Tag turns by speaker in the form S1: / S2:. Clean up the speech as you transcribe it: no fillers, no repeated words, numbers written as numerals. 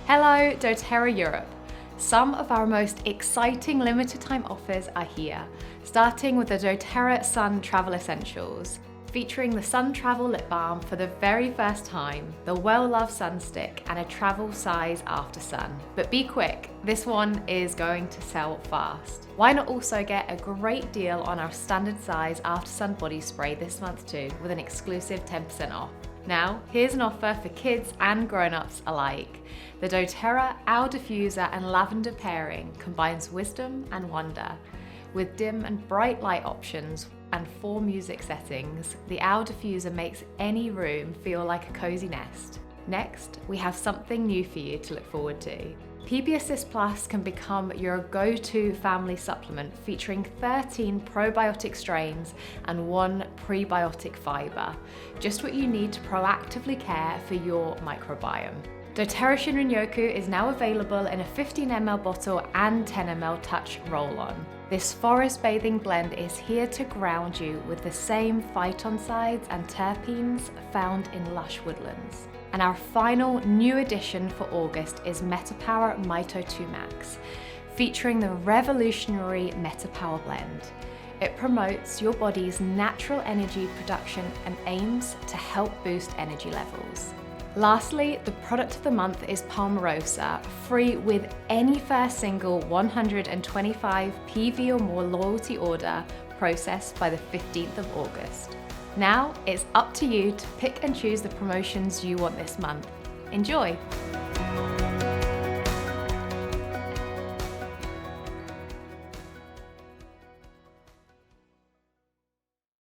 S1: Hello, doTERRA Europe. Some of our most exciting limited time offers are here, starting with the doTERRA Sun Travel Essentials, featuring the Sun Travel Lip Balm for the very first time, the well-loved sun stick, and a travel size after sun. But be quick, this one is going to sell fast. Why not also get a great deal on our standard size after sun body spray this month too, with an exclusive 10% off. Now, here's an offer for kids and grown-ups alike. The doTERRA Owl Diffuser and Lavender pairing combines wisdom and wonder. With dim and bright light options and 4 music settings, the Owl Diffuser makes any room feel like a cozy nest. Next, we have something new for you to look forward to. PB Assist Plus can become your go-to family supplement, featuring 13 probiotic strains and 1 prebiotic fiber. Just what you need to proactively care for your microbiome. doTERRA Shinrin-yoku is now available in a 15 ml bottle and 10 ml touch roll-on. This forest bathing blend is here to ground you with the same phytoncides and terpenes found in lush woodlands. And our final new addition for August is MetaPower Mito 2 Max, featuring the revolutionary MetaPower blend. It promotes your body's natural energy production and aims to help boost energy levels. Lastly, the product of the month is Palmarosa, free with any first single 125 PV or more loyalty order processed by the 15th of August. Now it's up to you to pick and choose the promotions you want this month. Enjoy!